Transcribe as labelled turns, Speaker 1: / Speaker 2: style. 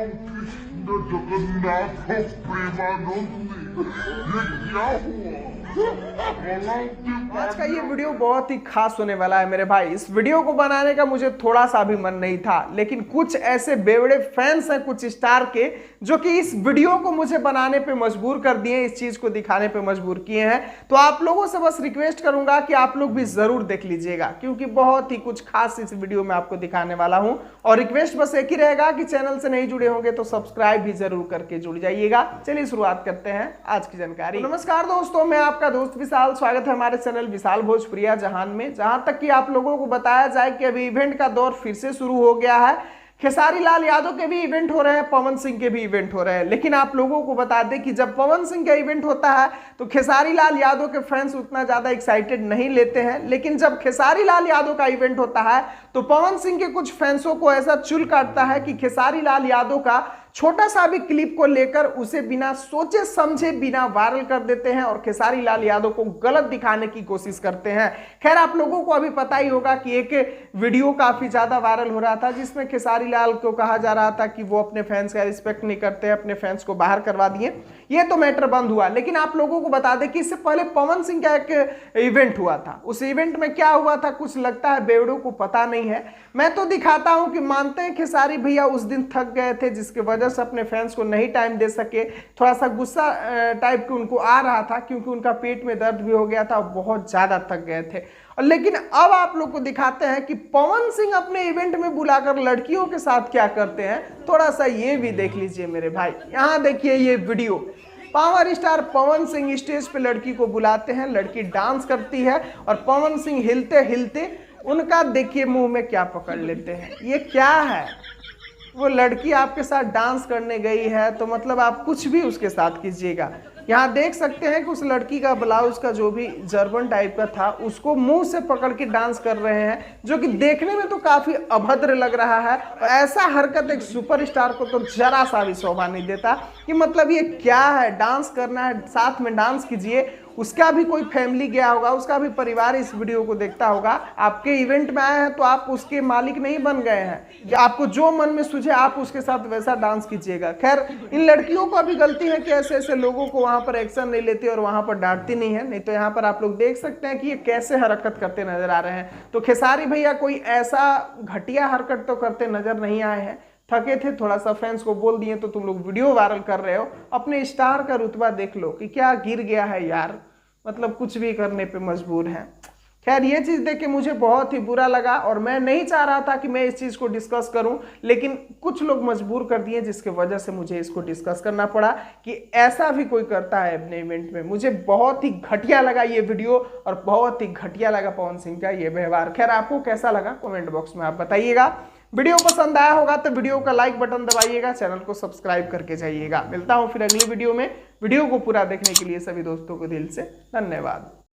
Speaker 1: कृष्ण जगन्नाथ प्रेमानंद, ये क्या हुआ?
Speaker 2: आज का ये वीडियो बहुत ही खास होने वाला है मेरे भाई। इस वीडियो को बनाने का मुझे थोड़ा सा भी मन नहीं था, लेकिन कुछ ऐसे बेवड़े फैंस हैं कुछ स्टार के, जो कि इस वीडियो को मुझे बनाने पे मजबूर कर दिए, इस चीज को दिखाने पे मजबूर किए हैं। तो आप लोगों से बस रिक्वेस्ट करूंगा कि आप लोग भी जरूर देख लीजिएगा, क्योंकि बहुत ही कुछ खास इस वीडियो में आपको दिखाने वाला हूं। और रिक्वेस्ट बस एक ही रहेगा कि चैनल से नहीं जुड़े होंगे तो सब्सक्राइब भी जरूर करके जुड़ जाइएगा। चलिए शुरुआत करते हैं आज की जानकारी। तो नमस्कार दोस्तों, मैं आपका दोस्त विशाल, स्वागत है हमारे चैनल विशाल भोजपुरिया जहान में। जहां तक कि आप लोगों को बताया जाए कि अभी इवेंट का दौर फिर से शुरू हो गया है। खेसारी लाल यादव के भी इवेंट हो रहे हैं, पवन सिंह के भी इवेंट हो रहे हैं। लेकिन आप लोगों को बता दें कि जब पवन सिंह का इवेंट होता है तो खेसारी लाल यादव के फैंस उतना ज्यादा एक्साइटेड नहीं लेते हैं, लेकिन जब खेसारी लाल यादव का इवेंट होता है तो पवन सिंह के कुछ फैंसों को ऐसा चुल काटता है कि खेसारी लाल यादव का छोटा सा भी क्लिप को लेकर उसे बिना सोचे समझे बिना वायरल कर देते हैं और खेसारी लाल यादव को गलत दिखाने की कोशिश करते हैं। खैर, आप लोगों को अभी पता ही होगा कि एक वीडियो काफी ज्यादा वायरल हो रहा था जिसमें खेसारी लाल को कहा जा रहा था कि वो अपने फैंस का रिस्पेक्ट नहीं करते, अपने फैंस को बाहर करवा दिए। ये तो मैटर बंद हुआ, लेकिन आप लोगों को बता दें कि इससे पहले पवन सिंह का एक इवेंट हुआ था। उस इवेंट में क्या हुआ था कुछ लगता है बेवड़ों को पता नहीं है। मैं तो दिखाता हूं कि मानते हैं खेसारी भैया उस दिन थक गए थे, जिसके वजह से अपने फैंस को नहीं टाइम दे सके। थोड़ा सा गुस्सा टाइप के उनको आ रहा था, क्योंकि उनका पेट में दर्द भी हो गया था और बहुत ज्यादा थक गए थे। और लेकिन अब आप लोग को दिखाते हैं कि पवन सिंह अपने इवेंट में बुलाकर लड़कियों के साथ क्या करते हैं। थोड़ा सा ये भी देख लीजिए मेरे भाई। यहाँ देखिए ये video. Power star Pawan Singh stage पे लड़की को बुलाते हैं, लड़की डांस करती है और पवन सिंह हिलते हिलते उनका देखिए मुंह में क्या पकड़ लेते हैं। ये क्या है? वो लड़की आपके साथ डांस करने गई है तो मतलब आप कुछ भी उसके साथ कीजिएगा। यहाँ देख सकते हैं कि उस लड़की का ब्लाउज का जो भी जर्बन टाइप का था उसको मुंह से पकड़ के डांस कर रहे हैं, जो कि देखने में तो काफी अभद्र लग रहा है। और ऐसा हरकत एक सुपरस्टार को तो जरा सा भी शोभा नहीं देता कि मतलब ये क्या है? डांस करना है, साथ में डांस कीजिए। उसका भी कोई फैमिली गया होगा, उसका भी परिवार इस वीडियो को देखता होगा। आपके इवेंट में आए हैं तो आप उसके मालिक नहीं बन गए हैं। आपको जो मन में सूझे आप उसके साथ वैसा डांस कीजिएगा। खैर, इन लड़कियों को भी गलती है कि ऐसे ऐसे लोगों को वहां पर एक्शन नहीं लेती और वहां पर डांटती नहीं है। नहीं तो यहाँ पर आप लोग देख सकते हैं कि ये कैसे हरकत करते नजर आ रहे हैं। तो खेसारी भैया कोई ऐसा घटिया हरकत तो करते नजर नहीं आए हैं। थके थे, थोड़ा सा फैंस को बोल दिए तो तुम लोग वीडियो वायरल कर रहे हो। अपने स्टार का रुतबा देख लो कि क्या गिर गया है यार, मतलब कुछ भी करने पे मजबूर है। खैर, ये चीज देख के मुझे बहुत ही बुरा लगा और मैं नहीं चाह रहा था कि मैं इस चीज को डिस्कस करूं, लेकिन कुछ लोग मजबूर कर दिए जिसके वजह से मुझे इसको डिस्कस करना पड़ा कि ऐसा भी कोई करता है अपने इवेंट में। मुझे बहुत ही घटिया लगा ये वीडियो और बहुत ही घटिया लगा पवन सिंह का ये व्यवहार। खैर, आपको कैसा लगा कमेंट बॉक्स में आप बताइएगा। वीडियो पसंद आया होगा तो वीडियो का लाइक बटन दबाइएगा, चैनल को सब्सक्राइब करके जाइएगा। मिलता हूं फिर अगली वीडियो में। वीडियो को पूरा देखने के लिए सभी दोस्तों को दिल से धन्यवाद।